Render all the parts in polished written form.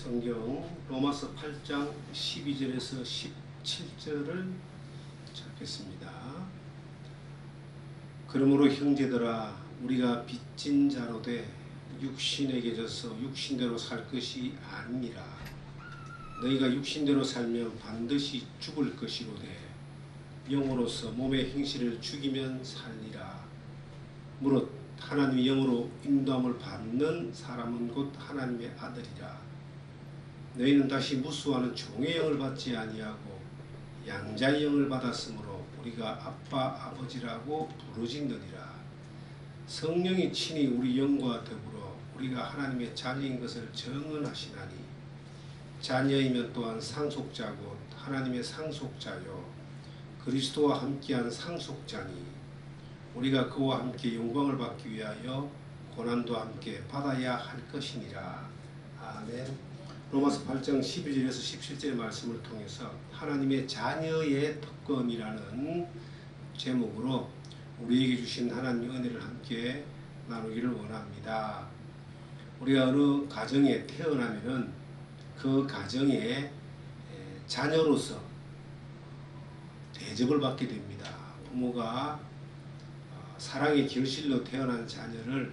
성경 로마서 8장 12절에서 17절을 찾겠습니다. 그러므로 형제들아 우리가 빚진 자로 돼 육신에게 져서 육신대로 살 것이 아니니라. 너희가 육신대로 살면 반드시 죽을 것이로되 영으로서 몸의 행실을 죽이면 살리라. 무릇 하나님의 영으로 인도함을 받는 사람은 곧 하나님의 아들이라. 너희는 다시 무수하는 종의 영을 받지 아니하고 양자의 영을 받았으므로 우리가 아빠 아버지라고 부르짖느니라. 성령이 친히 우리 영과 더불어 우리가 하나님의 자녀인 것을 증언하시나니 자녀이면 또한 상속자 곧 하나님의 상속자요 그리스도와 함께한 상속자니 우리가 그와 함께 영광을 받기 위하여 고난도 함께 받아야 할 것이니라. 아멘. 로마서 8장 12절에서 17절의 말씀을 통해서 하나님의 자녀의 특권이라는 제목으로 우리에게 주신 하나님의 은혜를 함께 나누기를 원합니다. 우리가 어느 가정에 태어나면은 그 가정의 자녀로서 대접을 받게 됩니다. 부모가 사랑의 결실로 태어난 자녀를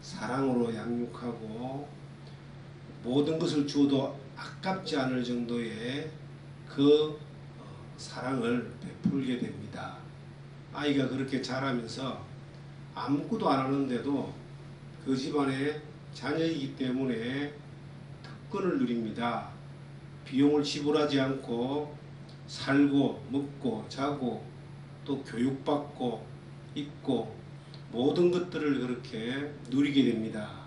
사랑으로 양육하고 모든 것을 주어도 아깝지 않을 정도의 그 사랑을 베풀게 됩니다. 아이가 그렇게 자라면서 아무것도 안 하는데도 그 집안의 자녀이기 때문에 특권을 누립니다. 비용을 지불하지 않고 살고 먹고 자고 또 교육받고 입고 모든 것들을 그렇게 누리게 됩니다.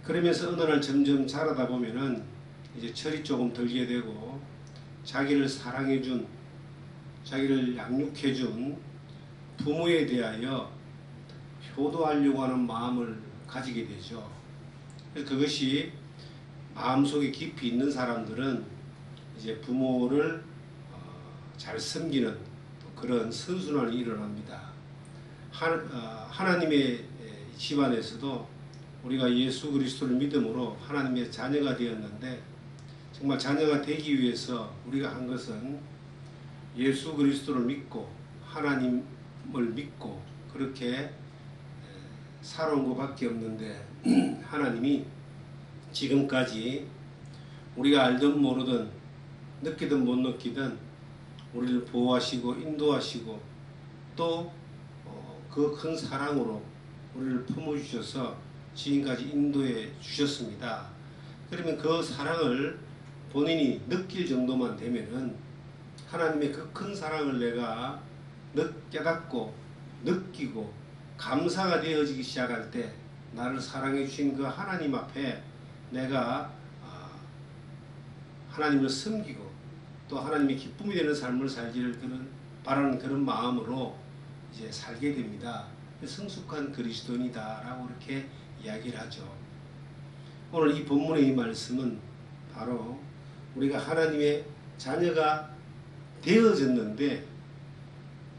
그러면서 어느 날 점점 자라다 보면은 이제 철이 조금 들게 되고 자기를 사랑해준, 자기를 양육해준 부모에 대하여 효도하려고 하는 마음을 가지게 되죠. 그것이 마음속에 깊이 있는 사람들은 이제 부모를 잘 섬기는 그런 선순환이 일어납니다. 하나님의 집안에서도 우리가 예수 그리스도를 믿음으로 하나님의 자녀가 되었는데 정말 자녀가 되기 위해서 우리가 한 것은 예수 그리스도를 믿고 하나님을 믿고 그렇게 살아온 것밖에 없는데 하나님이 지금까지 우리가 알든 모르든 느끼든 못 느끼든 우리를 보호하시고 인도하시고 또 그 큰 사랑으로 우리를 품어주셔서 지금까지 인도해 주셨습니다. 그러면 그 사랑을 본인이 느낄 정도만 되면은 하나님의 그 큰 사랑을 내가 깨닫고 느끼고 감사가 되어지기 시작할 때 나를 사랑해 주신 그 하나님 앞에 내가 하나님을 섬기고 또 하나님의 기쁨이 되는 삶을 살기를 바라는 그런 마음으로 이제 살게 됩니다. 성숙한 그리스도인이다라고 이렇게 이야기를 하죠. 오늘 이 본문의 이 말씀은 바로 우리가 하나님의 자녀가 되어졌는데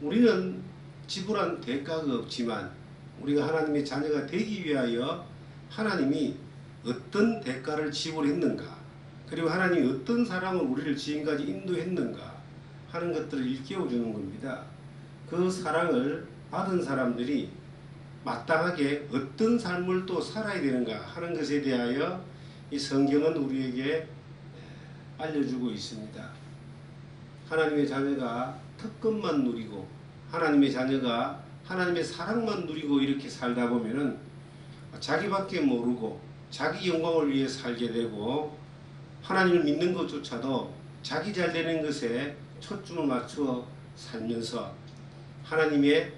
우리는 지불한 대가가 없지만 우리가 하나님의 자녀가 되기 위하여 하나님이 어떤 대가를 지불했는가 그리고 하나님이 어떤 사랑으로 우리를 지금까지 인도했는가 하는 것들을 일깨워주는 겁니다. 그 사랑을 받은 사람들이 마땅하게 어떤 삶을 또 살아야 되는가 하는 것에 대하여 이 성경은 우리에게 알려주고 있습니다. 하나님의 자녀가 특권만 누리고 하나님의 자녀가 하나님의 사랑만 누리고 이렇게 살다 보면은 자기밖에 모르고 자기 영광을 위해 살게 되고 하나님을 믿는 것조차도 자기 잘 되는 것에 초점을 맞추어 살면서 하나님의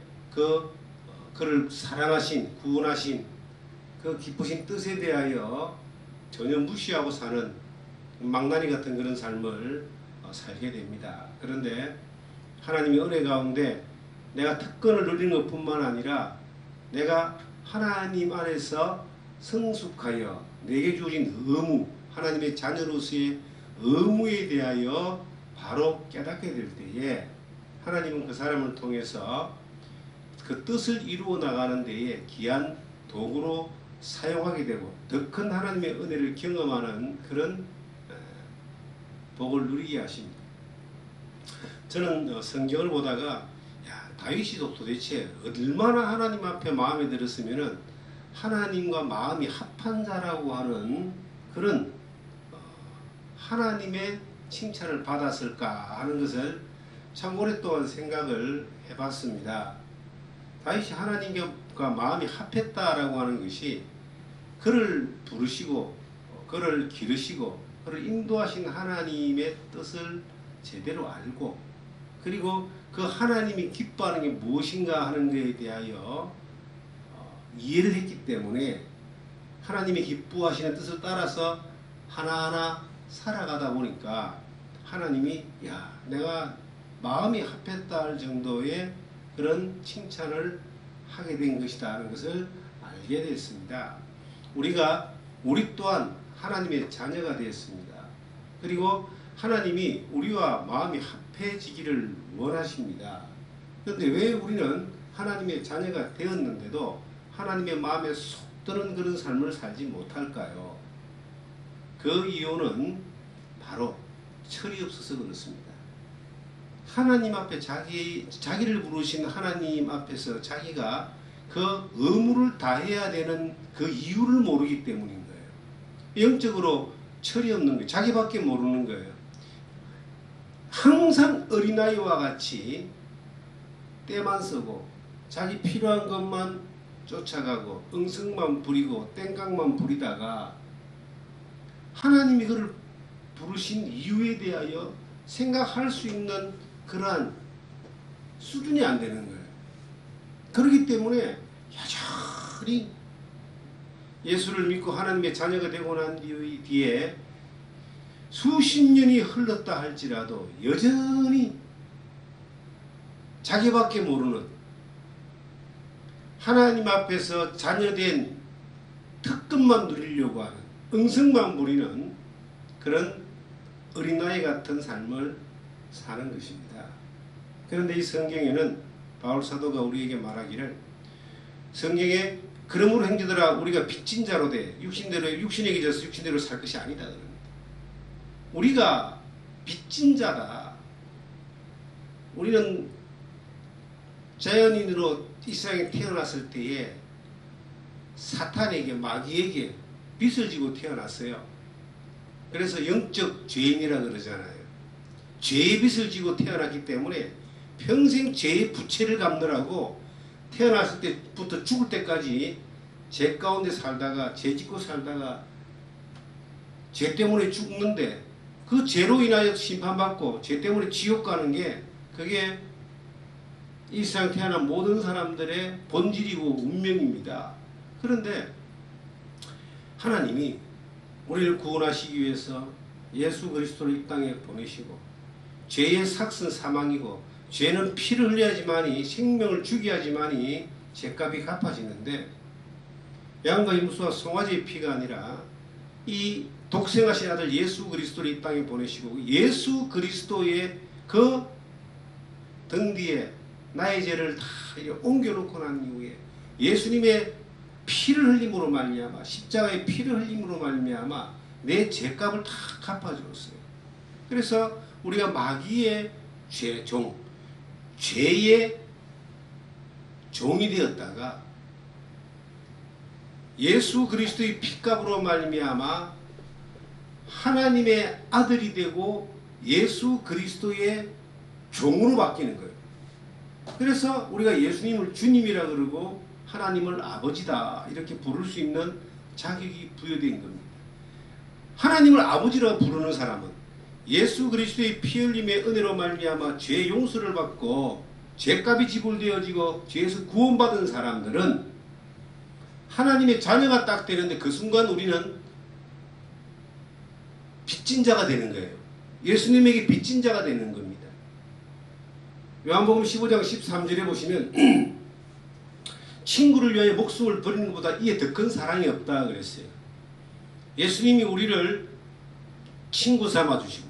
그를 사랑하신 구원하신 그 기쁘신 뜻에 대하여 전혀 무시하고 사는 망나니 같은 그런 삶을 살게 됩니다. 그런데 하나님의 은혜 가운데 내가 특권을 누리는 것뿐만 아니라 내가 하나님 안에서 성숙하여 내게 주어진 의무 하나님의 자녀로서의 의무에 대하여 바로 깨닫게 될 때에 하나님은 그 사람을 통해서 그 뜻을 이루어 나가는 데에 귀한 도구로 사용하게 되고 더 큰 하나님의 은혜를 경험하는 그런 복을 누리게 하십니다. 저는 성경을 보다가 다윗이도 도대체 얼마나 하나님 앞에 마음에 들었으면은 하나님과 마음이 합한 자라고 하는 그런 하나님의 칭찬을 받았을까 하는 것을 참 오랫동안 생각을 해봤습니다. 다윗이 하나님과 마음이 합했다라고 하는 것이 그를 부르시고 그를 기르시고 그를 인도하신 하나님의 뜻을 제대로 알고 그리고 그 하나님이 기뻐하는 게 무엇인가 하는 것에 대하여 이해를 했기 때문에 하나님이 기뻐하시는 뜻을 따라서 하나하나 살아가다 보니까 하나님이 내가 마음이 합했다 할 정도의 그런 칭찬을 하게 된 것이다 하는 것을 알게 됐습니다. 우리 또한 하나님의 자녀가 되었습니다. 그리고 하나님이 우리와 마음이 합해지기를 원하십니다. 그런데 왜 우리는 하나님의 자녀가 되었는데도 하나님의 마음에 속 드는 그런 삶을 살지 못할까요? 그 이유는 바로 철이 없어서 그렇습니다. 하나님 앞에 자기를 부르신 하나님 앞에서 자기가 그 의무를 다해야 되는 그 이유를 모르기 때문인 거예요. 영적으로 철이 없는 거예요. 자기밖에 모르는 거예요. 항상 어린아이와 같이 때만 쓰고 자기 필요한 것만 쫓아가고 응성만 부리고 땡깡만 부리다가 하나님이 그를 부르신 이유에 대하여 생각할 수 있는 그러한 수준이 안 되는 거예요. 그렇기 때문에 여전히 예수를 믿고 하나님의 자녀가 되고 난 뒤에 수십 년이 흘렀다 할지라도 여전히 자기밖에 모르는 하나님 앞에서 자녀된 특권만 누리려고 하는 응성만 부리는 그런 어린아이 같은 삶을 사는 것입니다. 그런데 이 성경에는 바울 사도가 우리에게 말하기를 성경에 그러므로 형제들아 우리가 빚진 자로 돼 육신에게 져서 육신대로 살 것이 아니다 그럽니다. 우리가 빚진 자다. 우리는 자연인으로 이 세상에 태어났을 때에 사탄에게 마귀에게 빚을 지고 태어났어요. 그래서 영적 죄인이라 그러잖아요. 죄의 빚을 지고 태어났기 때문에 평생 죄의 부채를 갚느라고 태어났을 때부터 죽을 때까지 죄 가운데 살다가 죄 짓고 살다가 죄 때문에 죽는데 그 죄로 인하여 심판받고 죄 때문에 지옥 가는 게 그게 이 세상 태어난 모든 사람들의 본질이고 운명입니다. 그런데 하나님이 우리를 구원하시기 위해서 예수 그리스도를 이 땅에 보내시고 죄의 삭은 사망이고 죄는 피를 흘려야지만이 생명을 주기야지만이 죄값이 갚아지는데 양과 임수와 송아지의 피가 아니라 이 독생하신 아들 예수 그리스도를 이 땅에 보내시고 예수 그리스도의 그 등 뒤에 나의 죄를 다 옮겨놓고 난 이후에 예수님의 피를 흘림으로 말미암아 십자가의 피를 흘림으로 말미암아 내 죄값을 다 갚아주었어요. 그래서 우리가 마귀의 죄의 종이 되었다가 예수 그리스도의 피값으로 말미암아 하나님의 아들이 되고 예수 그리스도의 종으로 바뀌는 거예요. 그래서 우리가 예수님을 주님이라 그러고 하나님을 아버지다 이렇게 부를 수 있는 자격이 부여된 겁니다. 하나님을 아버지라 부르는 사람은 예수 그리스도의 피 흘림의 은혜로 말미암아 죄 용서를 받고 죄값이 지불되어지고 죄에서 구원받은 사람들은 하나님의 자녀가 딱 되는데 그 순간 우리는 빚진 자가 되는 거예요. 예수님에게 빚진 자가 되는 겁니다. 요한복음 15장 13절에 보시면 친구를 위하여 목숨을 버리는 것보다 이에 더 큰 사랑이 없다 그랬어요. 예수님이 우리를 친구 삼아주시고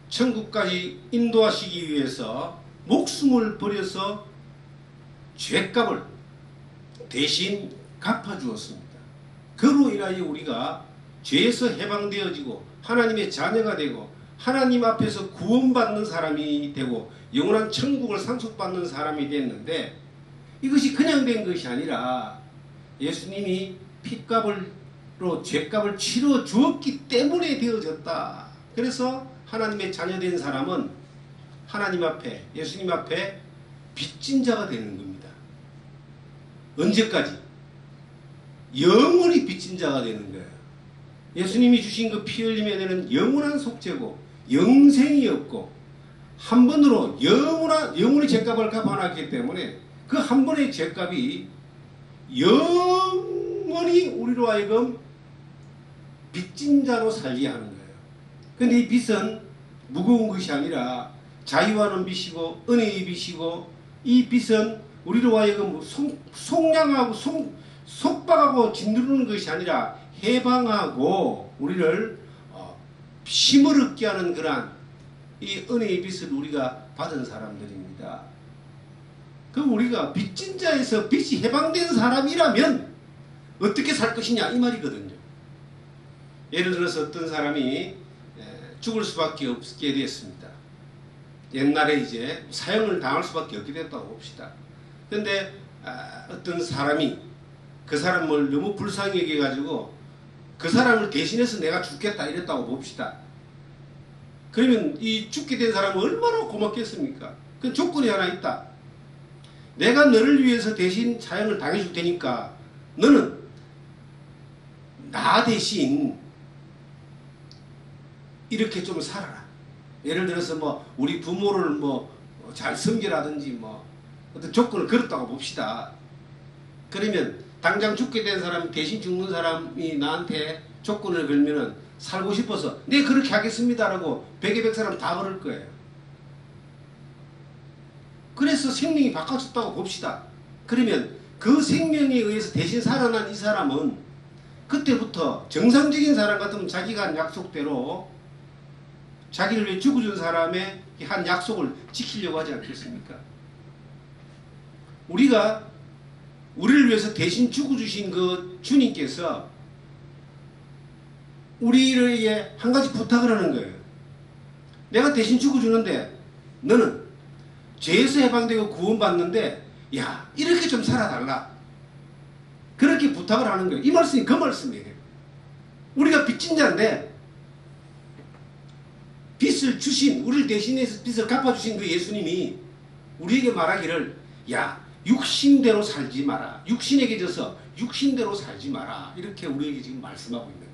천국까지 인도하시기 위해서 목숨을 버려서 죄값을 대신 갚아주었습니다. 그로 인하여 우리가 죄에서 해방되어지고 하나님의 자녀가 되고 하나님 앞에서 구원받는 사람이 되고 영원한 천국을 상속받는 사람이 됐는데, 이것이 그냥 된 것이 아니라 예수님이 핏값으로 죄값을 치러 주었기 때문에 되어졌다. 그래서 하나님의 자녀된 사람은 하나님 앞에, 예수님 앞에 빚진 자가 되는 겁니다. 언제까지? 영원히 빚진 자가 되는 거예요. 예수님이 주신 그 피 흘림에 대한 영원한 속죄고 영생이 없고 한 번으로 영원히 죄값을 갚아놨기 때문에 그 한 번의 죄값이 영원히 우리로 하여금 빚진 자로 살게 하는 거예요. 그런데 이 빚은 무거운 것이 아니라 자유하는 빚이고 은혜의 빚이고, 이 빚은 우리로 하여금 속량하고 속박하고 짓누르는 것이 아니라 해방하고 우리를 힘을 얻게 하는 그러한 이 은혜의 빚을 우리가 받은 사람들입니다. 그럼 우리가 빚진 자에서 빚이 해방된 사람이라면 어떻게 살 것이냐 이 말이거든요. 예를 들어서 어떤 사람이 죽을 수밖에 없게 됐습니다. 옛날에 이제 사형을 당할 수밖에 없게 됐다고 봅시다. 그런데 어떤 사람이 그 사람을 너무 불쌍히 여겨가지고 그 사람을 대신해서 내가 죽겠다 이랬다고 봅시다. 그러면 이 죽게 된 사람은 얼마나 고맙겠습니까? 그 조건이 하나 있다. 내가 너를 위해서 대신 사형을 당해줄 테니까 너는 나 대신 이렇게 좀 살아라. 예를 들어서 뭐 우리 부모를 뭐 잘 섬기라든지 뭐 어떤 조건을 걸었다고 봅시다. 그러면 당장 죽게 된 사람, 대신 죽는 사람이 나한테 조건을 걸면은 살고 싶어서 네 그렇게 하겠습니다라고 백에 백 사람 다 그럴 거예요. 그래서 생명이 바꿔졌다고 봅시다. 그러면 그 생명에 의해서 대신 살아난 이 사람은 그때부터 정상적인 사람 같으면 자기가 한 약속대로 자기를 위해 죽어준 사람의 한 약속을 지키려고 하지 않겠습니까? 우리가 우리를 위해서 대신 죽어주신 그 주님께서 우리에게 한 가지 부탁을 하는 거예요. 내가 대신 죽어주는데 너는 죄에서 해방되고 구원받는데 야 이렇게 좀 살아달라. 그렇게 부탁을 하는 거예요. 이 말씀이 그 말씀이에요. 우리가 빚진 자인데 빚을 주신, 우리를 대신해서 빚을 갚아주신 그 예수님이 우리에게 말하기를 야 육신대로 살지 마라. 육신에게 져서 육신대로 살지 마라. 이렇게 우리에게 지금 말씀하고 있는 거예요.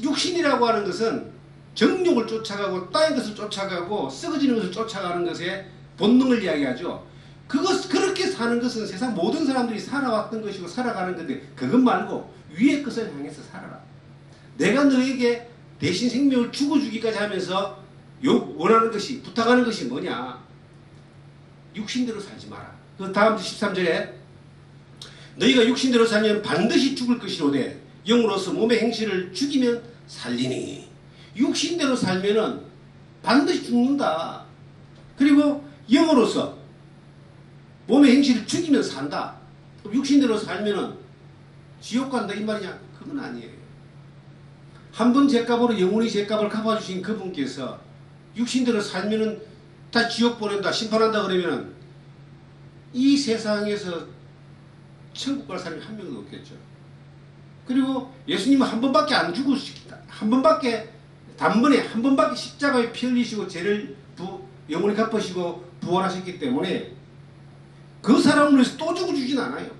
육신이라고 하는 것은 정욕을 쫓아가고 땅의 것을 쫓아가고 썩어지는 것을 쫓아가는 것의 본능을 이야기하죠. 그렇게 사는 것은 세상 모든 사람들이 살아왔던 것이고 살아가는 건데 그것 말고 위의 것을 향해서 살아라. 내가 너에게 대신 생명을 죽어주기까지 하면서 원하는 것이, 부탁하는 것이 뭐냐? 육신대로 살지 마라. 그 다음 13절에 너희가 육신대로 살면 반드시 죽을 것이로되 영으로서 몸의 행실을 죽이면 살리니. 육신대로 살면은 반드시 죽는다. 그리고 영으로서 몸의 행실을 죽이면 산다. 육신대로 살면은 지옥 간다 이 말이냐? 그건 아니에요. 한 번 죄값으로 영원히 죄값을 갚아주신 그분께서 육신대로 살면은 다 지옥 보낸다, 심판한다 그러면은 이 세상에서 천국 갈 사람이 한 명도 없겠죠. 그리고 예수님은 한 번밖에 안 죽으시겠다. 단번에 한 번밖에 십자가에 피 흘리시고 죄를 영원히 갚으시고 부활하셨기 때문에 그 사람을 위해서 또 죽어주진 않아요.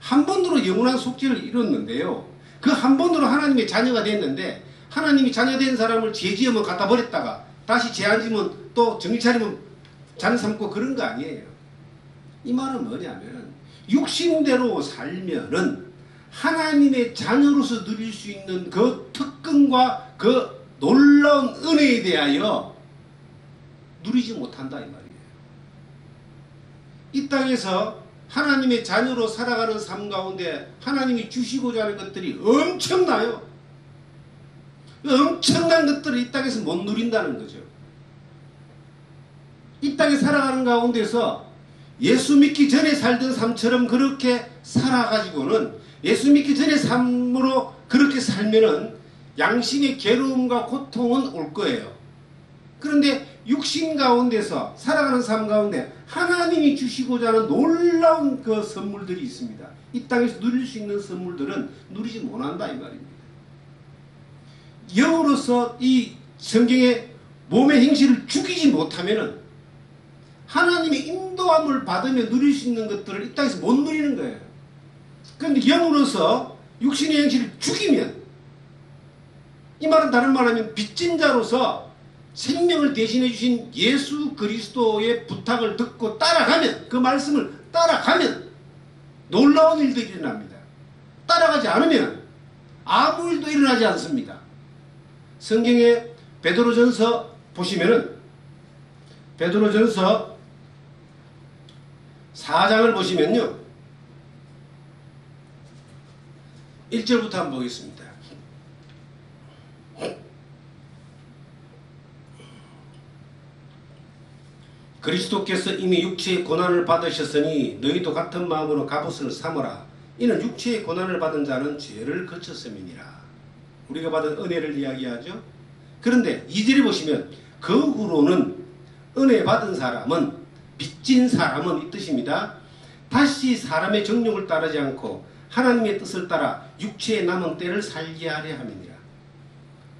한 번으로 영원한 속죄를 이뤘는데요. 그 한 번으로 하나님의 자녀가 됐는데 하나님이 자녀된 사람을 죄 지으면 갖다 버렸다가 다시 죄 안 지면 또 정신 차리면 잔 삼고 그런 거 아니에요. 이 말은 뭐냐면 육신대로 살면은 하나님의 자녀로서 누릴 수 있는 그 특권과 그 놀라운 은혜에 대하여 누리지 못한다 이 말이에요. 이 땅에서 하나님의 자녀로 살아가는 삶 가운데 하나님이 주시고자 하는 것들이 엄청나요. 엄청난 것들을 이 땅에서 못 누린다는 거죠. 이 땅에 살아가는 가운데서 예수 믿기 전에 살던 삶처럼 그렇게 살아가지고는 예수 믿기 전의 삶으로 그렇게 살면은 양심의 괴로움과 고통은 올 거예요. 그런데 육신 가운데서 살아가는 삶 가운데 하나님이 주시고자 하는 놀라운 그 선물들이 있습니다. 이 땅에서 누릴 수 있는 선물들은 누리지 못한다 이 말입니다. 영으로서 이 성경의 몸의 행실을 죽이지 못하면은 하나님의 인도함을 받으며 누릴 수 있는 것들을 이 땅에서 못 누리는 거예요. 그런데 영으로서 육신의 행실을 죽이면, 이 말은 다른 말하면 빚진 자로서 생명을 대신해 주신 예수 그리스도의 부탁을 듣고 따라가면, 그 말씀을 따라가면 놀라운 일들이 일어납니다. 따라가지 않으면 아무 일도 일어나지 않습니다. 성경에 베드로전서 보시면은, 베드로전서 4장을 보시면요, 1절부터 한번 보겠습니다. 그리스도께서 이미 육체의 고난을 받으셨으니 너희도 같은 마음으로 갑옷을 삼으라. 이는 육체의 고난을 받은 자는 죄를 거쳤음이니라. 우리가 받은 은혜를 이야기하죠. 그런데 2절에 보시면 그 후로는 은혜 받은 사람은, 빚진 사람은 이 뜻입니다. 다시 사람의 정욕을 따르지 않고 하나님의 뜻을 따라 육체의 남은 때를 살게 하려 함이니라.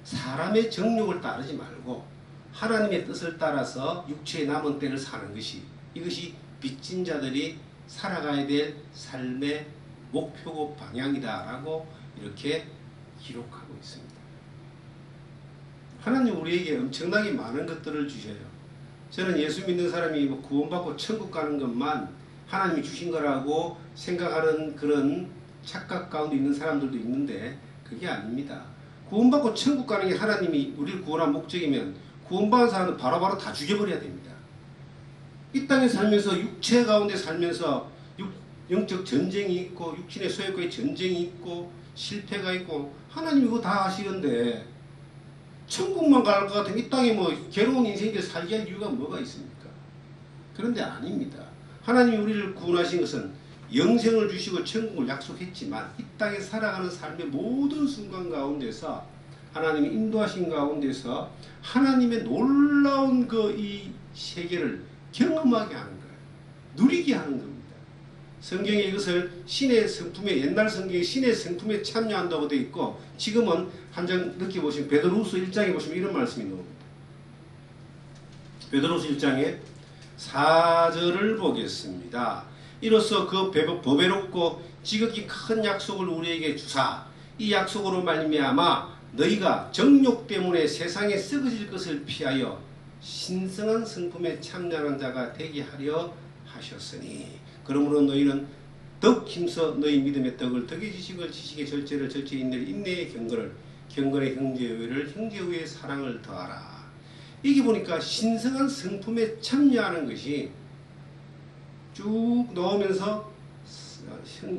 사람의 정욕을 따르지 말고 하나님의 뜻을 따라서 육체의 남은 때를 사는 것이, 이것이 빚진 자들이 살아가야 될 삶의 목표고 방향이다라고 이렇게 기록하고 있습니다. 하나님 우리에게 엄청나게 많은 것들을 주셔요. 저는 예수 믿는 사람이 뭐 구원받고 천국 가는 것만 하나님이 주신 거라고 생각하는 그런 착각 가운데 있는 사람들도 있는데 그게 아닙니다. 구원받고 천국 가는 게 하나님이 우리를 구원한 목적이면 구원받은 사람은 바로바로 다 죽여버려야 됩니다. 이 땅에 살면서 육체 가운데 살면서 영적 전쟁이 있고 육신의 소욕과의 전쟁이 있고 실패가 있고 하나님이 그거 다 하시는데 천국만 갈 것 같으면 이 땅에 뭐 괴로운 인생을 살게 할 이유가 뭐가 있습니까? 그런데 아닙니다. 하나님이 우리를 구원하신 것은 영생을 주시고 천국을 약속했지만 이 땅에 살아가는 삶의 모든 순간 가운데서 하나님이 인도하신 가운데서 하나님의 놀라운 그 이 세계를 경험하게 하는 거예요. 누리게 하는 겁니다. 성경에 이것을 신의 성품에, 옛날 성경에 신의 성품에 참여한다고 되어 있고, 지금은 한 장 늦게 보시면 베드로후서 1장에 보시면 이런 말씀이 나옵니다. 베드로후서 1장에 4절을 보겠습니다. 이로써 그 보배롭고 지극히 큰 약속을 우리에게 주사, 이 약속으로 말미암아 너희가 정욕 때문에 세상에 썩어질 것을 피하여 신성한 성품에 참여하는 자가 되게 하려 하셨으니, 그러므로 너희는 더욱 힘써 너희 믿음의 떡을 덕의 지식을 지식의 절제를 절제의 인내를 인내의 경건의 형제의를 형제의 사랑을 더하라. 이게 보니까 신성한 성품에 참여하는 것이 쭉 나오면서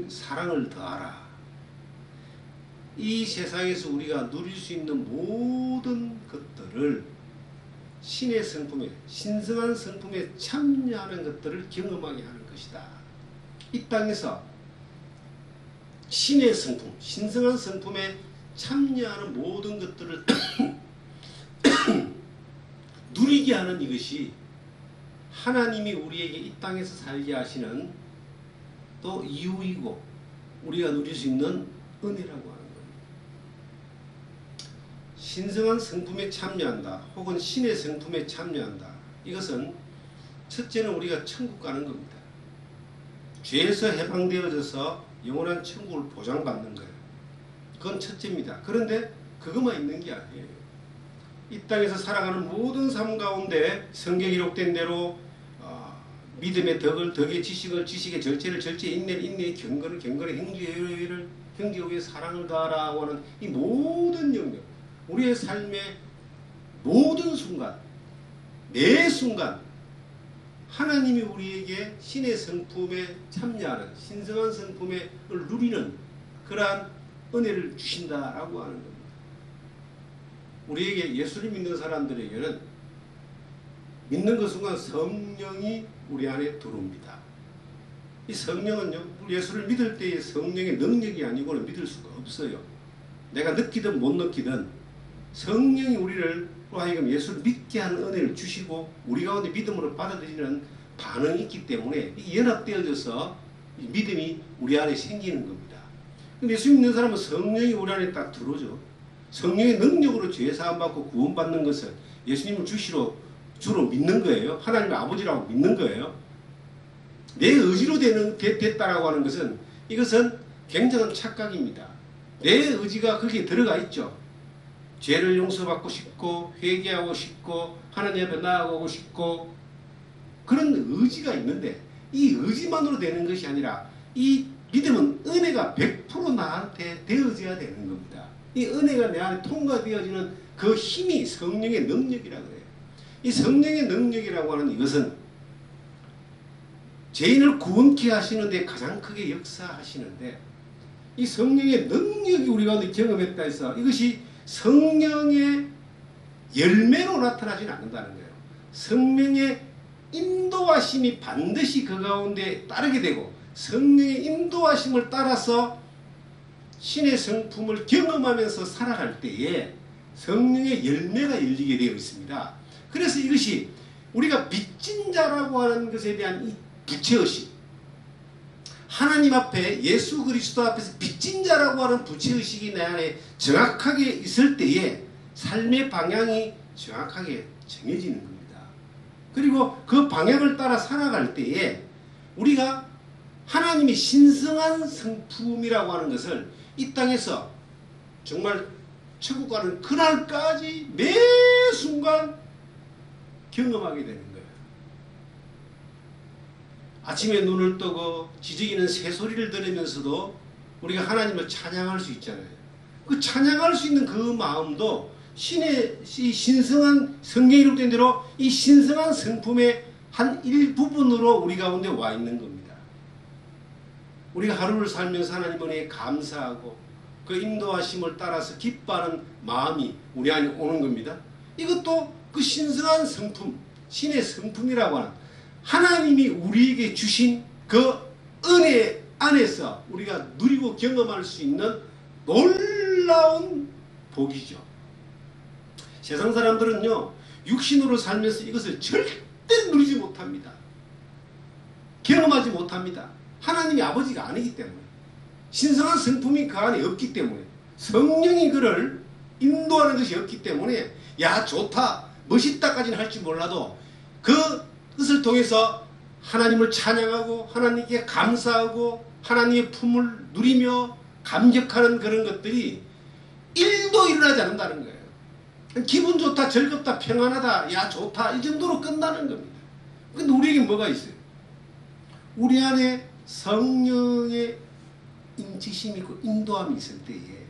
사랑을 더하라. 이 세상에서 우리가 누릴 수 있는 모든 것들을 신의 성품에, 신성한 성품에 참여하는 것들을 경험하게 하는 것이다. 이 땅에서 신의 성품, 신성한 성품에 참여하는 모든 것들을 누리게 하는 이것이 하나님이 우리에게 이 땅에서 살게 하시는 또 이유이고 우리가 누릴 수 있는 은혜라고 하는 겁니다. 신성한 성품에 참여한다, 혹은 신의 성품에 참여한다. 이것은 첫째는 우리가 천국 가는 겁니다. 죄에서 해방되어져서 영원한 천국을 보장받는 거예요. 그건 첫째입니다. 그런데 그것만 있는 게 아니에요. 이 땅에서 살아가는 모든 삶 가운데 성경에 기록된 대로 믿음의 덕을 덕의 지식을 지식의 절제를 절제의 인내를 인내의 경건을 경건의 형제의 형제의 사랑을 다하라고 하는 이 모든 영역, 우리의 삶의 모든 순간, 매 순간 하나님이 우리에게 신의 성품에 참여하는, 신성한 성품을 누리는 그러한 은혜를 주신다라고 하는 겁니다. 우리에게 예수를 믿는 사람들에게는 믿는 그 순간 성령이 우리 안에 들어옵니다. 이 성령은요, 예수를 믿을 때의 성령의 능력이 아니고는 믿을 수가 없어요. 내가 느끼든 못 느끼든 성령이 우리를 하여금 예수를 믿게 하는 은혜를 주시고 우리 가운데 믿음으로 받아들이는 반응이 있기 때문에 연합되어져서 믿음이 우리 안에 생기는 겁니다. 근데 예수 믿는 사람은 성령이 우리 안에 딱 들어오죠. 성령의 능력으로 죄사함 받고 구원받는 것은 예수님을 주로 믿는 거예요. 하나님의 아버지라고 믿는 거예요. 내 의지로 됐다라고 하는 것은 이것은 굉장한 착각입니다. 내 의지가 거기에 들어가 있죠. 죄를 용서받고 싶고 회개하고 싶고 하나님 앞에 나아가고 싶고 그런 의지가 있는데 이 의지만으로 되는 것이 아니라 이 믿음은 은혜가 100% 나한테 되어져야 되는 겁니다. 이 은혜가 내 안에 통과되어지는 그 힘이 성령의 능력이라고 그래요. 이 성령의 능력이라고 하는 이것은 죄인을 구원케 하시는데 가장 크게 역사하시는데 이 성령의 능력이 우리 가운데 경험했다 해서 이것이 성령의 열매로 나타나지는 않는다는 거예요. 성령의 인도하심이 반드시 그 가운데 따르게 되고 성령의 인도하심을 따라서 신의 성품을 경험하면서 살아갈 때에 성령의 열매가 열리게 되어 있습니다. 그래서 이것이 우리가 빚진 자라고 하는 것에 대한 이 부채의식, 하나님 앞에 예수 그리스도 앞에서 빚진 자라고 하는 부채의식이 내 안에 정확하게 있을 때에 삶의 방향이 정확하게 정해지는 겁니다. 그리고 그 방향을 따라 살아갈 때에 우리가 하나님이 신성한 성품이라고 하는 것을 이 땅에서 정말 천국 가는 그날까지 매 순간 경험하게 되는 거예요. 아침에 눈을 뜨고 지저귀는 새소리를 들으면서도 우리가 하나님을 찬양할 수 있잖아요. 그 찬양할 수 있는 그 마음도 신의 이 신성한 성경이 이룩된 대로 이 신성한 성품의 한 일부분으로 우리 가운데 와 있는 겁니다. 우리가 하루를 살면서 하나님 은혜에 감사하고 그 인도하심을 따라서 기뻐하는 마음이 우리 안에 오는 겁니다. 이것도 그 신성한 성품, 신의 성품이라고 하는 하나님이 우리에게 주신 그 은혜 안에서 우리가 누리고 경험할 수 있는 놀라운 복이죠. 세상 사람들은요, 육신으로 살면서 이것을 절대 누리지 못합니다. 경험하지 못합니다. 하나님이 아버지가 아니기 때문에, 신성한 성품이 그 안에 없기 때문에, 성령이 그를 인도하는 것이 없기 때문에 야 좋다 멋있다까지는 할지 몰라도 그것을 통해서 하나님을 찬양하고 하나님께 감사하고 하나님의 품을 누리며 감격하는 그런 것들이 1도 일어나지 않는다는 거예요. 기분 좋다, 즐겁다, 평안하다, 야 좋다 이 정도로 끝나는 겁니다. 근데 우리에게 뭐가 있어요? 우리 안에 성령의 인치심이 있고 인도함이 있을 때에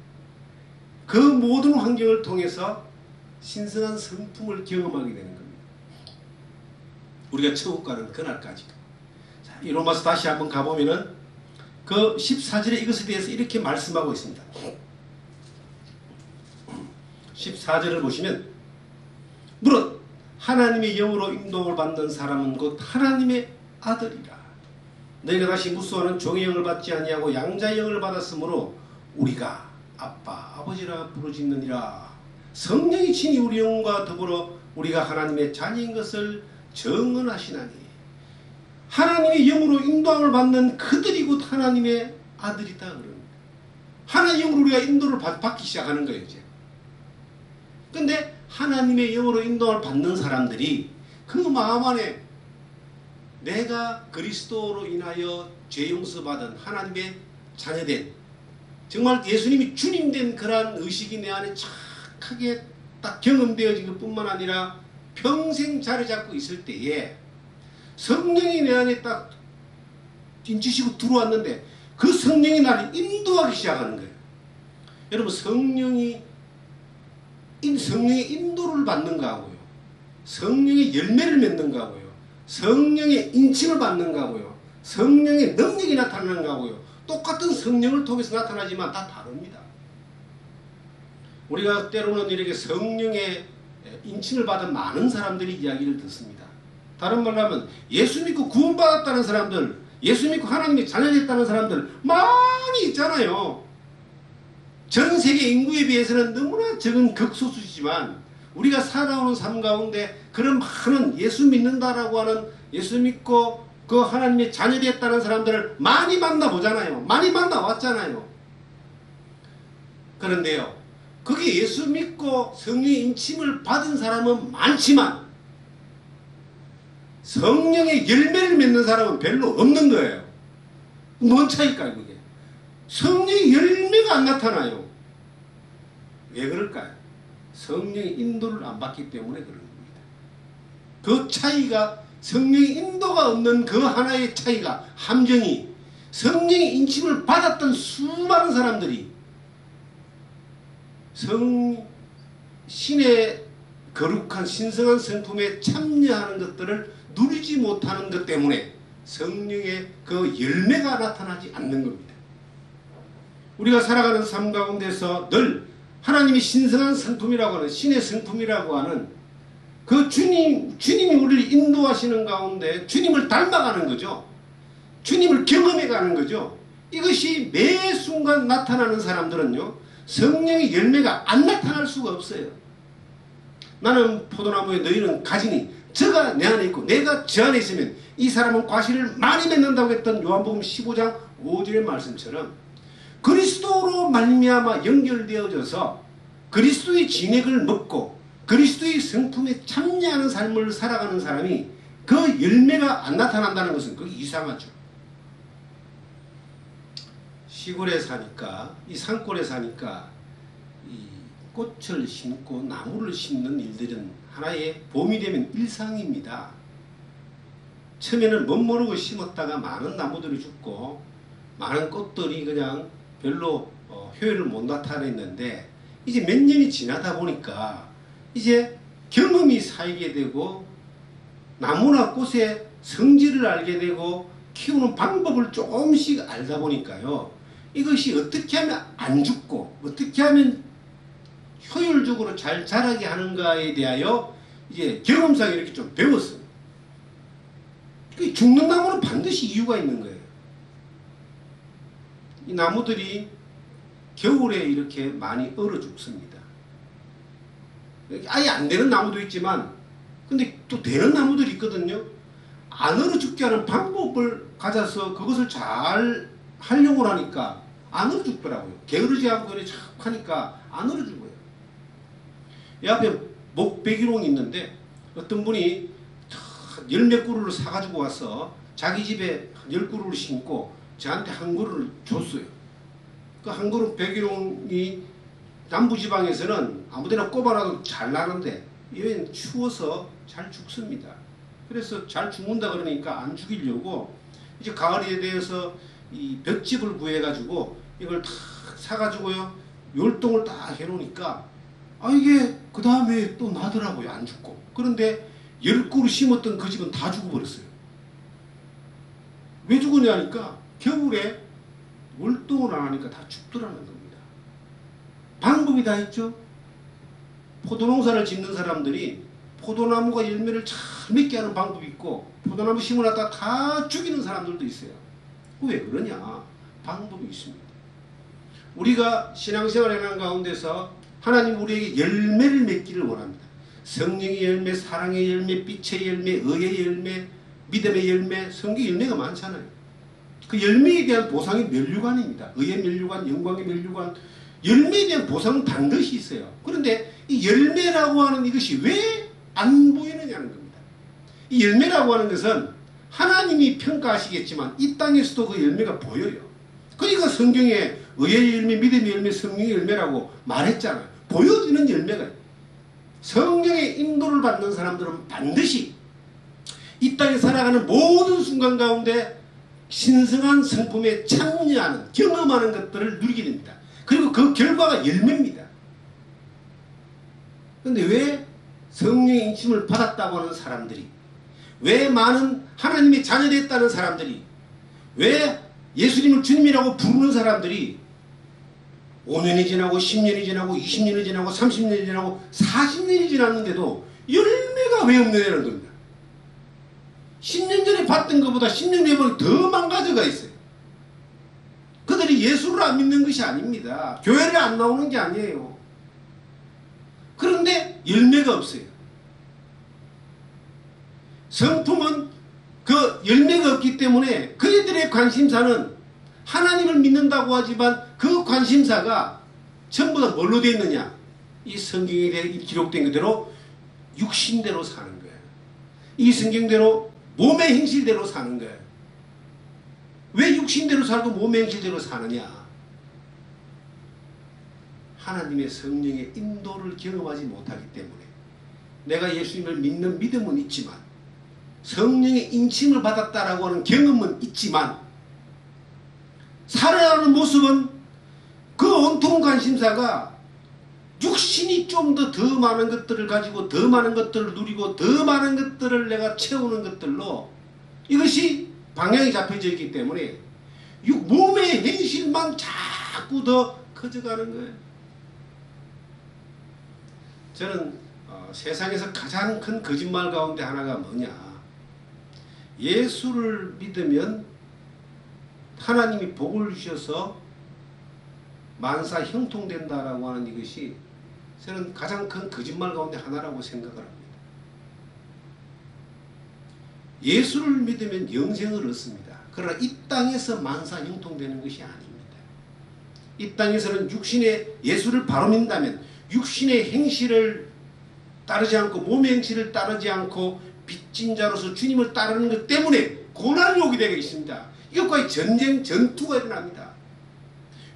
그 모든 환경을 통해서 신성한 성품을 경험하게 되는 겁니다. 우리가 천국 가는 그날까지도. 자, 이 로마서 다시 한번 가보면은 그 14절에 이것에 대해서 이렇게 말씀하고 있습니다. 14절을 보시면 무릇 하나님의 영으로 인도를 받는 사람은 곧 하나님의 아들이라. 너희가 다시 무수하는 종의 영을 받지 아니하고 양자의 영을 받았으므로 우리가 아빠 아버지라 부르짖느니라. 성령이 친히 우리 영과 더불어 우리가 하나님의 자녀인 것을 증언하시나니 하나님의 영으로 인도함을 받는 그들이 곧 하나님의 아들이다 그럽니다. 하나님의 영으로 우리가 인도를 받기 시작하는 거예요. 이제. 근데 하나님의 영으로 인도를 받는 사람들이 그 마음 안에 내가 그리스도로 인하여 죄 용서받은 하나님의 자녀된 정말 예수님이 주님 된 그러한 의식이 내 안에 착하게 딱 경험되어진 것뿐만 아니라 평생 자리 잡고 있을 때에 성령이 내 안에 딱 인치시고 들어왔는데 그 성령이 나를 인도하기 시작하는 거예요. 여러분 성령의 인도를 받는가 하고요. 성령의 열매를 맺는가 하고요. 성령의 인침을 받는가 하고요. 성령의 능력이 나타나는가 하고요. 똑같은 성령을 통해서 나타나지만 다 다릅니다. 우리가 때로는 이렇게 성령의 인침을 받은 많은 사람들이 이야기를 듣습니다. 다른 말로 하면 예수 믿고 구원받았다는 사람들 예수 믿고 하나님의 자녀됐다는 사람들 많이 있잖아요. 전 세계 인구에 비해서는 너무나 적은 극소수지만 우리가 살아오는 삶 가운데 그런 많은 예수 믿는다라고 하는, 예수 믿고 그 하나님의 자녀됐다는 사람들을 많이 만나보잖아요. 많이 만나왔잖아요. 그런데요, 거기 예수 믿고 성령의 인침을 받은 사람은 많지만 성령의 열매를 맺는 사람은 별로 없는 거예요. 뭔 차이일까요, 그게? 성령의 열매가 안 나타나요. 왜 그럴까요? 성령의 인도를 안 받기 때문에 그런 겁니다. 그 차이가, 성령의 인도가 없는 그 하나의 차이가, 함정이, 성령의 인침을 받았던 수많은 사람들이 신의 거룩한 신성한 성품에 참여하는 것들을 누리지 못하는 것 때문에 성령의 그 열매가 나타나지 않는 겁니다. 우리가 살아가는 삶 가운데서 늘 하나님이 신성한 성품이라고 하는, 신의 성품이라고 하는 그 주님이 우리를 인도하시는 가운데 주님을 닮아가는 거죠. 주님을 경험해가는 거죠. 이것이 매 순간 나타나는 사람들은요, 성령의 열매가 안 나타날 수가 없어요. 나는 포도나무에 너희는 가지니 저가 내 안에 있고 내가 저 안에 있으면 이 사람은 과실을 많이 맺는다고 했던 요한복음 15장 5절의 말씀처럼 그리스도로 말미암아 연결되어져서 그리스도의 진액을 먹고 그리스도의 성품에 참여하는 삶을 살아가는 사람이 그 열매가 안 나타난다는 것은 그게 이상하죠. 시골에 사니까, 이 산골에 사니까 이 꽃을 심고 나무를 심는 일들은 하나의 봄이 되면 일상입니다. 처음에는 멋모르고 심었다가 많은 나무들이 죽고 많은 꽃들이 그냥 별로 효율을 못 나타냈는데, 이제 몇 년이 지나다 보니까 이제 경험이 쌓이게 되고 나무나 꽃의 성질을 알게 되고 키우는 방법을 조금씩 알다 보니까요, 이것이 어떻게 하면 안 죽고 어떻게 하면 효율적으로 잘 자라게 하는가에 대하여 이제 경험상 이렇게 좀 배웠어요. 죽는 나무는 반드시 이유가 있는 거예요. 이 나무들이 겨울에 이렇게 많이 얼어 죽습니다. 아예 안 되는 나무도 있지만 근데 또 되는 나무들이 있거든요. 안 얼어 죽게 하는 방법을 가져서 그것을 잘 활용을 하니까 안 얼어 죽더라고요. 게으르지 않고 그래 착 하니까 안 얼어 죽어요. 이 앞에 목배기롱이 있는데 어떤 분이 열몇 그루를 사가지고 와서 자기 집에 10그루를 심고 저한테 한 그루를 줬어요. 그 한 그루 배기롱이 남부지방에서는 아무데나 꼽아놔도 잘 나는데 여기는 추워서 잘 죽습니다. 그래서 잘 죽는다 그러니까 안 죽이려고 이제 가을에 대해서 이 볏짚을 구해가지고 이걸 다 사가지고요 열동을 다 해놓으니까 이게 그 다음에 또 나더라고요. 안 죽고. 그런데 10그루 심었던 그 집은 다 죽어버렸어요. 왜 죽었냐니까 겨울에 월동을 안 하니까 다 죽더라는 겁니다. 방법이 다 있죠. 포도농사를 짓는 사람들이 포도나무가 열매를 잘 맺게 하는 방법이 있고 포도나무 심어놨다가 다 죽이는 사람들도 있어요. 왜 그러냐? 방법이 있습니다. 우리가 신앙생활을 하는 가운데서 하나님 우리에게 열매를 맺기를 원합니다. 성령의 열매, 사랑의 열매, 빛의 열매, 의의 열매, 믿음의 열매, 성경의 열매가 많잖아요. 그 열매에 대한 보상이 면류관입니다. 의의 면류관, 영광의 면류관, 열매에 대한 보상은 반드시 있어요. 그런데 이 열매라고 하는 이것이 왜 안 보이느냐는 겁니다. 이 열매라고 하는 것은 하나님이 평가하시겠지만 이 땅에서도 그 열매가 보여요. 그러니까 성경에 의의 열매, 믿음의 열매, 성령의 열매라고 말했잖아요. 보여지는 열매가 성령의 인도를 받는 사람들은 반드시 이 땅에 살아가는 모든 순간 가운데 신성한 성품에 참여하는, 경험하는 것들을 누리게 됩니다. 그리고 그 결과가 열매입니다. 그런데 왜 성령의 인침을 받았다고 하는 사람들이, 왜 많은 하나님의 자녀됐다는 사람들이, 왜 예수님을 주님이라고 부르는 사람들이 5년이 지나고 10년이 지나고 20년이 지나고 30년이 지나고 40년이 지났는데도 열매가 왜 없느냐는 겁니다. 10년 전에 봤던 것보다 10년 후에 보니 더 망가져가 있어요. 그들이 예수를 안 믿는 것이 아닙니다. 교회를 안 나오는 게 아니에요. 그런데 열매가 없어요. 성품은 그 열매가 없기 때문에 그들의 관심사는 하나님을 믿는다고 하지만 그 관심사가 전부 다 뭘로 되어 있느냐? 이 성경에 기록된 그대로 육신대로 사는 거예요. 이 성경대로 몸의 행실대로 사는 거예요. 왜 육신대로 살고 몸의 행실대로 사느냐? 하나님의 성령의 인도를 경험하지 못하기 때문에 내가 예수님을 믿는 믿음은 있지만 성령의 인침을 받았다라고 하는 경험은 있지만 살아가는 모습은 그 온통 관심사가 육신이 좀 더 많은 것들을 가지고 더 많은 것들을 누리고 더 많은 것들을 내가 채우는 것들로 이것이 방향이 잡혀져 있기 때문에 몸의 행실만 자꾸 더 커져가는 거예요. 저는 세상에서 가장 큰 거짓말 가운데 하나가 뭐냐? 예수를 믿으면 하나님이 복을 주셔서 만사 형통된다라고 하는 이것이 저는 가장 큰 거짓말 가운데 하나라고 생각을 합니다. 예수를 믿으면 영생을 얻습니다. 그러나 이 땅에서 만사 형통되는 것이 아닙니다. 이 땅에서는 육신의 예수를 바로 믿는다면 육신의 행실을 따르지 않고 몸의 행실을 따르지 않고 빚진 자로서 주님을 따르는 것 때문에 고난이 오게 되어 있습니다. 이것과의 전쟁, 전투가 일어납니다.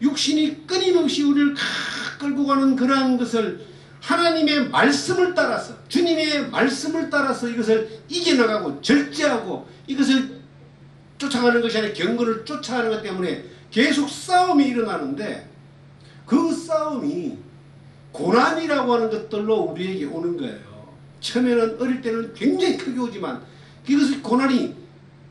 육신이 끊임없이 우리를 끌고 가는 그러한 것을 하나님의 말씀을 따라서 주님의 말씀을 따라서 이것을 이겨나가고 절제하고 이것을 쫓아가는 것이 아니라 경건을 쫓아가는 것 때문에 계속 싸움이 일어나는데 그 싸움이 고난이라고 하는 것들로 우리에게 오는 거예요. 처음에는 어릴 때는 굉장히 크게 오지만 이것을 고난이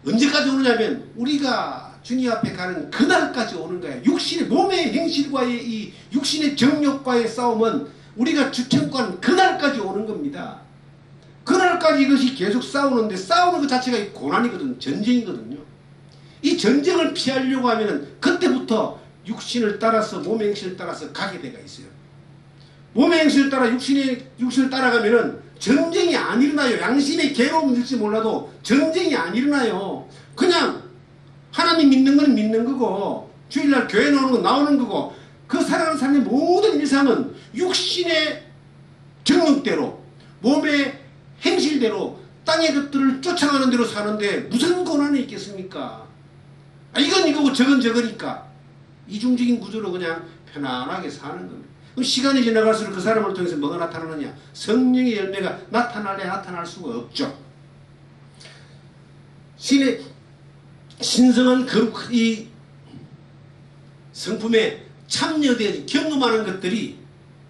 언제까지 오느냐면 우리가 주님 앞에 가는 그날까지 오는 거예요. 육신의 몸의 행실과의 이 육신의 정욕과의 싸움은 우리가 주천권 그날까지 오는 겁니다. 그날까지 이것이 계속 싸우는데 싸우는 것 자체가 고난이거든요. 전쟁이거든요. 이 전쟁을 피하려고 하면은 그때부터 육신을 따라서 몸의 행실을 따라서 가게 되가 있어요. 몸의 행실을 따라 육신을 따라가면은 전쟁이 안 일어나요. 양심의 괴로움이 들지 몰라도 전쟁이 안 일어나요. 그냥 하나님 믿는 건 믿는 거고 주일날 교회 나오는 건 나오는 거고 그 살아가는 삶의 모든 일상은 육신의 정욕대로 몸의 행실대로 땅의 것들을 쫓아가는 대로 사는데 무슨 고난이 있겠습니까? 이건 이거고 저건 저거니까 이중적인 구조로 그냥 편안하게 사는 겁니다. 그럼 시간이 지나갈수록 그 사람을 통해서 뭐가 나타나느냐? 성령의 열매가 나타날래 나타날 수가 없죠. 신성한 이 성품에 참여되어 경험하는 것들이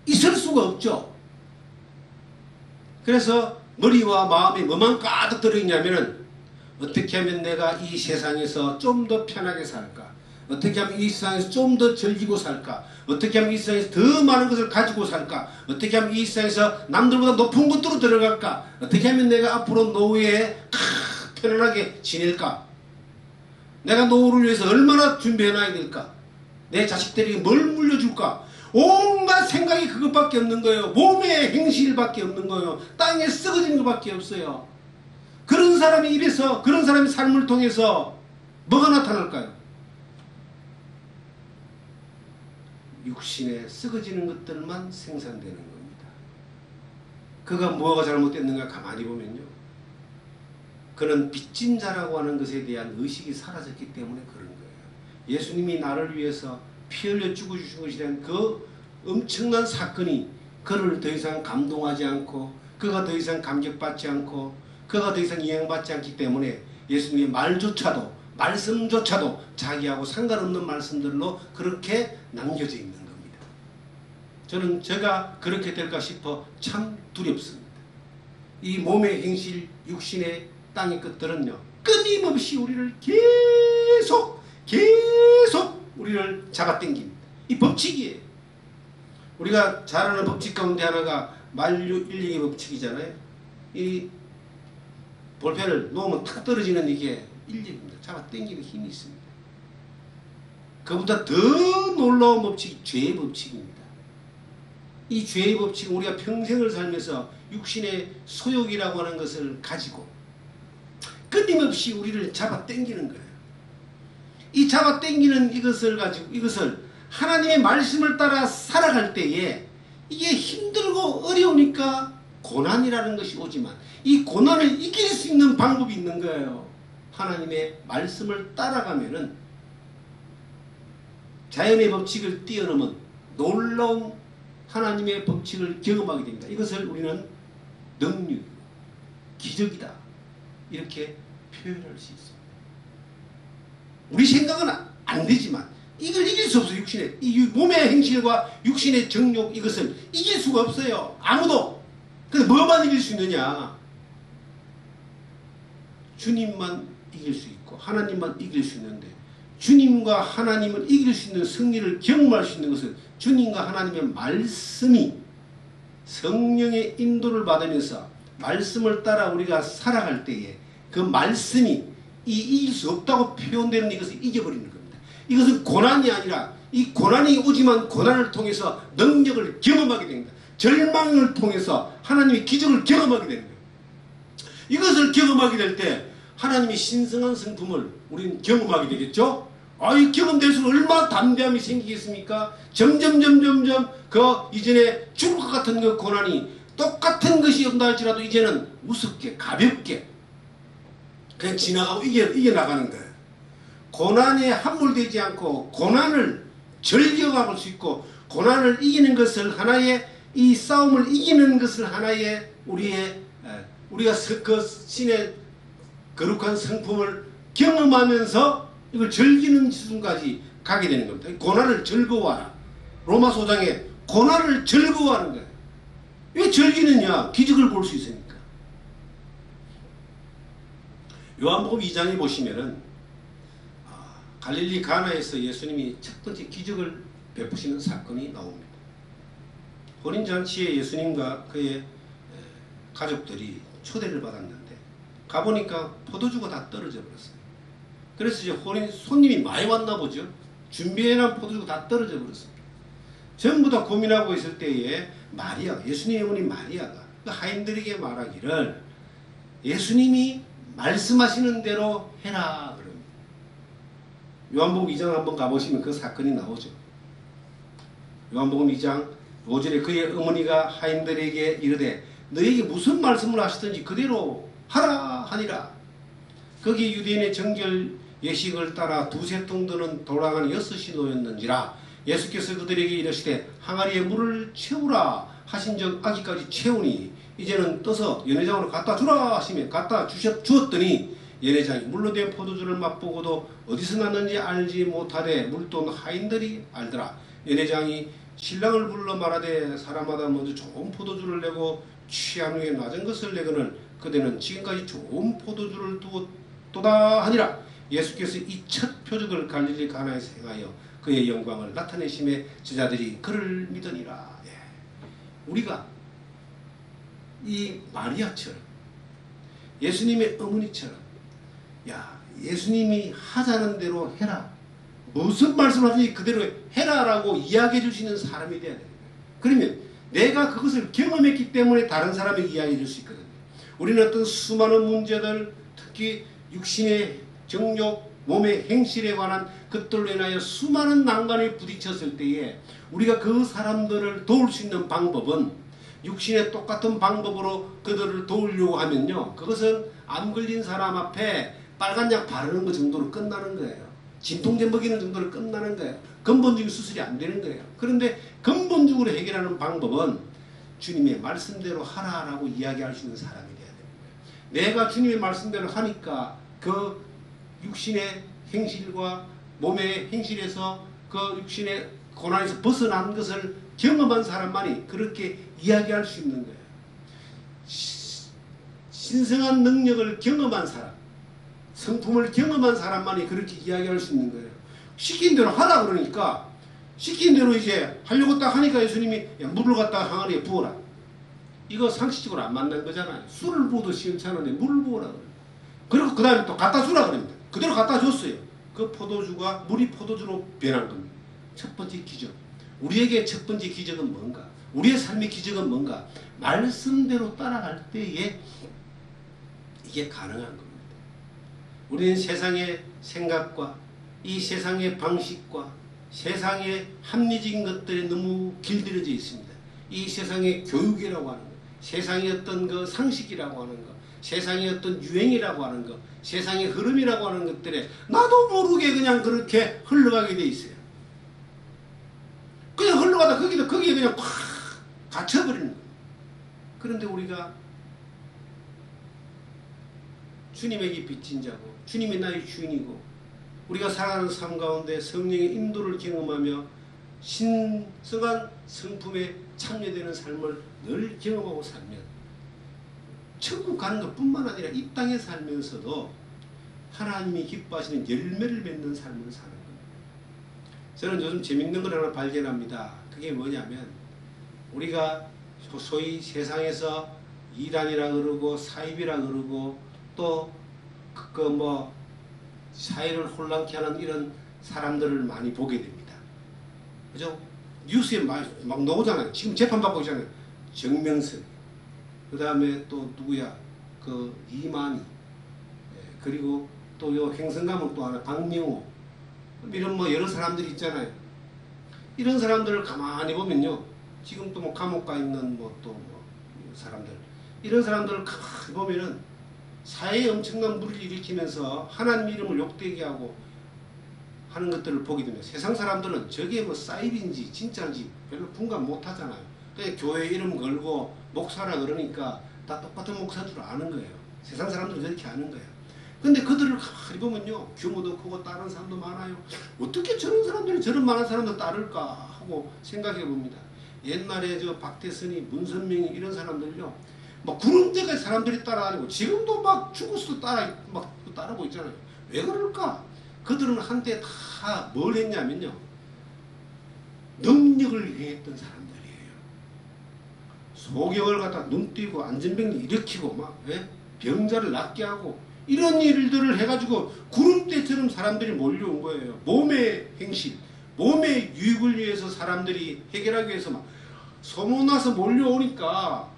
있을 수가 없죠. 그래서 머리와 마음이 뭐만 가득 들어있냐면은 어떻게 하면 내가 이 세상에서 좀 더 편하게 살까? 어떻게 하면 이 세상에서 좀 더 즐기고 살까? 어떻게 하면 이 세상에서 더 많은 것을 가지고 살까? 어떻게 하면 이 세상에서 남들보다 높은 곳으로 들어갈까? 어떻게 하면 내가 앞으로 노후에 편안하게 지낼까? 내가 노후를 위해서 얼마나 준비해놔야 될까? 내 자식들에게 뭘 물려줄까? 온갖 생각이 그것밖에 없는 거예요. 몸의 행실밖에 없는 거예요. 땅에 썩어지는 것밖에 없어요. 그런 사람의 입에서 그런 사람의 삶을 통해서 뭐가 나타날까요? 육신에 썩어지는 것들만 생산되는 겁니다. 그가 뭐가 잘못됐는가 가만히 보면요. 그는 빚진 자라고 하는 것에 대한 의식이 사라졌기 때문에 그런 거예요. 예수님이 나를 위해서 피 흘려 죽어주신 것에 대한 그 엄청난 사건이 그를 더 이상 감동하지 않고 그가 더 이상 감격받지 않고 그가 더 이상 이행받지 않기 때문에 예수님의 말조차도 말씀조차도 자기하고 상관없는 말씀들로 그렇게 남겨져 있는 겁니다. 저는 제가 그렇게 될까 싶어 참 두렵습니다. 이 몸의 행실, 육신의 땅의 것들은요 끊임없이 우리를 계속 우리를 잡아당깁니다. 이 법칙이에요. 우리가 잘 아는 법칙 가운데 하나가 만유 인력의 법칙이잖아요. 이 볼펜을 놓으면 탁 떨어지는 이게 인력입니다. 잡아 당기는 힘이 있습니다. 그보다 더 놀라운 법칙이 죄의 법칙입니다. 이 죄의 법칙은 우리가 평생을 살면서 육신의 소욕이라고 하는 것을 가지고 끊임없이 우리를 잡아 당기는 거예요. 이 잡아 당기는 이것을 가지고 이것을 하나님의 말씀을 따라 살아갈 때에 이게 힘들고 어려우니까 고난이라는 것이 오지만 이 고난을 이길 수 있는 방법이 있는 거예요. 하나님의 말씀을 따라가면은 자연의 법칙을 뛰어넘은 놀라운 하나님의 법칙을 경험하게 됩니다. 이것을 우리는 능력, 기적이다 이렇게 표현할 수 있습니다. 우리 생각은 안 되지만 이걸 이길 수 없어요. 이 몸의 행실과 육신의 정욕 이것을 이길 수가 없어요. 아무도. 근데 뭐만 이길 수 있느냐? 주님만 이길 수 있고 하나님만 이길 수 있는데 주님과 하나님을 이길 수 있는 승리를 경험할 수 있는 것은 주님과 하나님의 말씀이 성령의 인도를 받으면서 말씀을 따라 우리가 살아갈 때에 그 말씀이 이길 수 없다고 표현되는 이것을 이겨버리는 겁니다. 이것은 고난이 아니라 이 고난이 오지만 고난을 통해서 능력을 경험하게 됩니다. 절망을 통해서 하나님의 기적을 경험하게 되는 거예요. 이것을 경험하게 될 때 하나님의 신성한 성품을 우리는 경험하게 되겠죠. 이 경험될수록 얼마나 담대함이 생기겠습니까? 점점 그 이전에 죽을 것 같은 그 고난이 똑같은 것이 온다 할지라도 이제는 우습게 가볍게 그냥 지나가고 이겨나가는 거예요. 고난에 함몰되지 않고 고난을 즐겨갈 수 있고 고난을 이기는 것을 하나의 이 싸움을 이기는 것을 하나의 우리가 그 신의 거룩한 성품을 경험하면서 이걸 즐기는 수준까지 가게 되는 겁니다. 고난을 즐거워하라. 로마서 5장에 고난을 즐거워하는 거예요. 왜 즐기느냐? 기적을 볼 수 있으니까. 요한복음 2장에 보시면은 갈릴리 가나에서 예수님이 첫 번째 기적을 베푸시는 사건이 나옵니다. 혼인잔치에 예수님과 그의 가족들이 초대를 받았는데 가보니까 포도주가 다 떨어져 버렸어요. 그래서 이제 손님이 많이 왔나 보죠. 준비해놓은 포도주가 다 떨어져 버렸습니다. 전부 다 고민하고 있을 때에 마리아, 예수님의 어머니 마리아가 그 하인들에게 말하기를 예수님이 말씀하시는 대로 해라 그럽니다. 요한복음 2장 한번 가보시면 그 사건이 나오죠. 요한복음 2장 5절에 그의 어머니가 하인들에게 이르되 너에게 무슨 말씀을 하시든지 그대로 하라 하니라. 거기 유대인의 정결 예식을 따라 두세 통 드는 돌아가는 6이 놓였는지라. 예수께서 그들에게 이르시되 항아리에 물을 채우라 하신즉 아기까지 채우니 이제는 떠서 연회장으로 갖다 주라 하시며 갖다 주었더니 연회장이 물로 된 포도주를 맛보고도 어디서 났는지 알지 못하되 물돈 하인들이 알더라. 연회장이 신랑을 불러 말하되 사람마다 먼저 좋은 포도주를 내고 취한 후에 낮은 것을 내거늘 그대는 지금까지 좋은 포도주를 두었도다 하니라. 예수께서 이 첫 표적을 갈릴리 가나에서 행하여 그의 영광을 나타내심에 제자들이 그를 믿으니라. 우리가 이 마리아처럼 예수님의 어머니처럼 예수님이 하자는 대로 해라. 무슨 말씀을 하든지 그대로 해라라고 이야기해 줄 수 있는 사람이 돼야 됩니다. 그러면 내가 그것을 경험했기 때문에 다른 사람에게 이야기해 줄 수 있거든요. 우리는 어떤 수많은 문제들, 특히 육신의 정욕, 몸의 행실에 관한 것들로 인하여 수많은 난관에 부딪혔을 때에 우리가 그 사람들을 도울 수 있는 방법은 육신의 똑같은 방법으로 그들을 도우려고 하면요, 그것은 암 걸린 사람 앞에 빨간 약 바르는 것 정도로 끝나는 거예요. 진통제 먹이는 정도로 끝나는 거예요. 근본적인 수술이 안 되는 거예요. 그런데 근본적으로 해결하는 방법은 주님의 말씀대로 하라라고 이야기할 수 있는 사람이 돼야 됩니다. 내가 주님의 말씀대로 하니까 그 육신의 행실과 몸의 행실에서 그 육신의 고난에서 벗어난 것을 경험한 사람만이 그렇게 이야기할 수 있는 거예요. 신성한 능력을 경험한 사람, 성품을 경험한 사람만이 그렇게 이야기할 수 있는 거예요. 시킨 대로 하라 그러니까 시킨 대로 이제 하려고 딱 하니까 예수님이 물을 갖다가 항아리에 부어라. 이거 상식적으로 안 맞는 거잖아요. 술을 부어도 시원찮은데 물을 부어라 그래요. 그리고 그 다음에 또 갖다 주라 그럽니다. 그대로 갖다 줬어요. 그 포도주가 물이 포도주로 변한 겁니다. 첫 번째 기적. 우리에게 첫 번째 기적은 뭔가? 우리의 삶의 기적은 뭔가? 말씀대로 따라갈 때에 이게 가능한 겁니다. 우리는 세상의 생각과 이 세상의 방식과 세상의 합리적인 것들에 너무 길들여져 있습니다. 이 세상의 교육이라고 하는 것, 세상의 어떤 그 상식이라고 하는 것, 세상의 어떤 유행이라고 하는 것, 세상의 흐름이라고 하는 것들에 나도 모르게 그냥 그렇게 흘러가게 돼 있어요. 그냥 흘러가다 거기에 그냥 팍 갇혀버리는 거예요. 그런데 우리가 주님에게 빚진 자고 주님이 나의 주인이고 우리가 살아가는 삶 가운데 성령의 인도를 경험하며 신성한 성품에 참여되는 삶을 늘 경험하고 살면 천국 가는 것뿐만 아니라 이 땅에 살면서도 하나님이 기뻐하시는 열매를 맺는 삶을 사는 겁니다. 저는 요즘 재밌는 걸 하나 발견합니다. 그게 뭐냐면 우리가 소위 세상에서 이단이라 그러고 사입이라 그러고 또 사회를 혼란케 하는 이런 사람들을 많이 보게 됩니다. 그죠? 뉴스에 막 나오잖아요. 지금 재판받고 있잖아요. 정명석, 그 다음에 또 누구야? 그 이만희, 그리고 또 요 행성가문 또 하나 박명호, 이런 여러 사람들이 있잖아요. 이런 사람들을 가만히 보면요. 지금 또 감옥 가 있는 사람들, 이런 사람들을 가만히 보면은 사회에 엄청난 물을 일으키면서 하나님 이름을 욕되게 하고 하는 것들을 보게 됩니다. 세상 사람들은 저게 사입인지 진짜인지 별로 분간 못 하잖아요. 그냥 교회 이름 걸고 목사라 그러니까 다 똑같은 목사인 줄 아는 거예요. 세상 사람들은 그렇게 아는 거예요. 근데 그들을 가만히 보면요. 규모도 크고 따르는 사람도 많아요. 어떻게 저런 사람들이 저런 많은 사람들 따를까 하고 생각해 봅니다. 옛날에 저 박태선이, 문선명이 이런 사람들요. 구름대까지 사람들이 따라다니고 지금도 죽어서도 따라고 있잖아요. 왜 그럴까? 그들은 한때 다 뭘 했냐면요. 능력을 행했던 사람들이에요. 소경을 갖다 눈 띄고 안전병리 일으키고 병자를 낫게 하고 이런 일들을 해가지고 구름대처럼 사람들이 몰려온 거예요. 몸의 행실, 몸의 유익을 위해서 사람들이 해결하기 위해서 소문나서 몰려오니까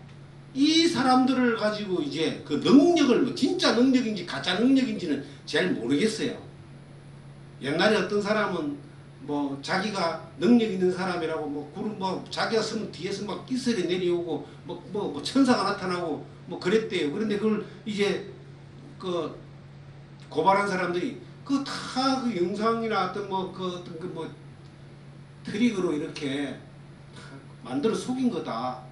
이 사람들을 가지고 이제 그 능력을 진짜 능력인지 가짜 능력인지는 잘 모르겠어요. 옛날에 어떤 사람은 자기가 능력 있는 사람이라고 자기가 쓰면 뒤에서 기설이 내려오고 천사가 나타나고 그랬대요. 그런데 그걸 이제 고발한 사람들이 다 그 영상이나 어떤 트릭으로 이렇게 만들어 속인 거다.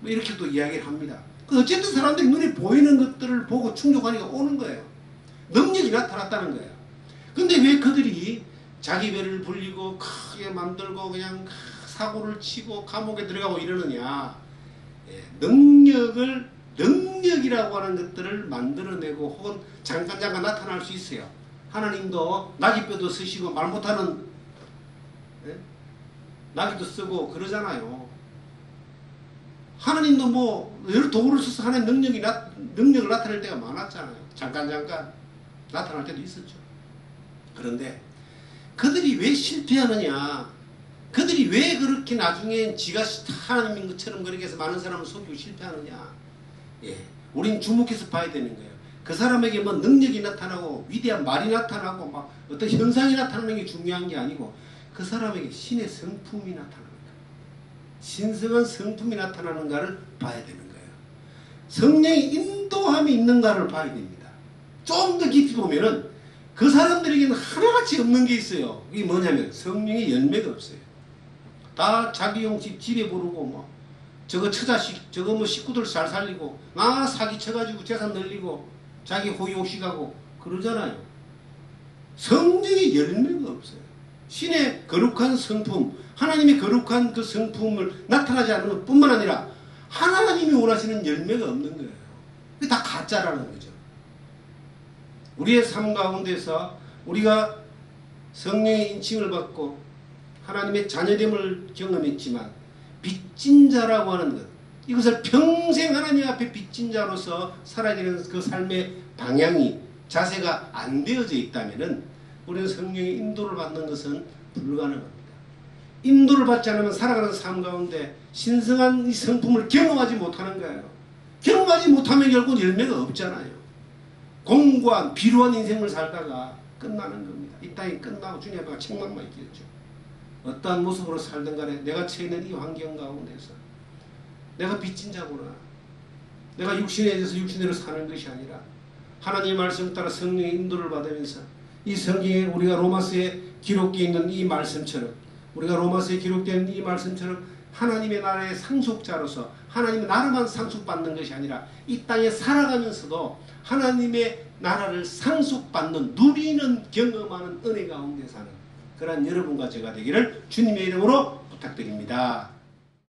이렇게 또 이야기를 합니다. 어쨌든 사람들이 눈에 보이는 것들을 보고 충족하니까 오는 거예요. 능력이 나타났다는 거예요. 근데 왜 그들이 자기 배를 불리고 크게 만들고 그냥 사고를 치고 감옥에 들어가고 이러느냐? 능력이라고 하는 것들을 만들어내고 혹은 잠깐 나타날 수 있어요. 하나님도 나귀뼈도 쓰시고 말 못하는 나귀도 쓰고 그러잖아요. 하나님도 여러 도구를 써서 하나님 능력을 나타낼 때가 많았잖아요. 잠깐 나타날 때도 있었죠. 그런데 그들이 왜 실패하느냐? 그들이 왜 그렇게 나중에 지가 하나님인 것처럼 그렇게 해서 많은 사람을 속이고 실패하느냐? 우린 주목해서 봐야 되는 거예요. 그 사람에게 능력이 나타나고 위대한 말이 나타나고 어떤 현상이 나타나는 게 중요한 게 아니고 그 사람에게 신의 성품이 나타나는 거예요. 신성한 성품이 나타나는가를 봐야 되는 거예요. 성령의 인도함이 있는가를 봐야 됩니다. 좀 더 깊이 보면은 그 사람들에게는 하나같이 없는 게 있어요. 이게 뭐냐면 성령의 열매가 없어요. 다 자기용 집에 부르고 저거 처자식 저거 식구들 잘 살리고 사기 쳐가지고 재산 늘리고 자기 호의호식하고 그러잖아요. 성령의 열매가 없어요. 신의 거룩한 성품, 하나님의 거룩한 그 성품을 나타나지 않는 것 뿐만 아니라 하나님이 원하시는 열매가 없는 거예요. 그게 다 가짜라는 거죠. 우리의 삶 가운데서 우리가 성령의 인칭을 받고 하나님의 자녀됨을 경험했지만 빚진 자라고 하는 것, 이것을 평생 하나님 앞에 빚진 자로서 살아야 되는 그 삶의 방향이 자세가 안 되어져 있다면은 우리는 성령의 인도를 받는 것은 불가능합니다. 인도를 받지 않으면 살아가는 삶 가운데 신성한 이 성품을 경험하지 못하는 거예요. 경험하지 못하면 결국 열매가 없잖아요. 공고한 비루한 인생을 살다가 끝나는 겁니다. 이 땅이 끝나고 주님 앞에 책망만 있겠죠. 어떠한 모습으로 살든 간에 내가 처해 있는 이 환경 가운데서 내가 빚진 자구나. 내가 육신에 대해서 육신대로 사는 것이 아니라 하나님의 말씀을 따라 성령의 인도를 받으면서 이 성경에 우리가 로마서에 기록되어 있는 이 말씀처럼 우리가 로마서에 기록된 이 말씀처럼 하나님의 나라의 상속자로서 하나님의 나라만 상속받는 것이 아니라 이 땅에 살아가면서도 하나님의 나라를 상속받는 누리는 경험하는 은혜 가운데 사는 그러한 여러분과 제가 되기를 주님의 이름으로 부탁드립니다.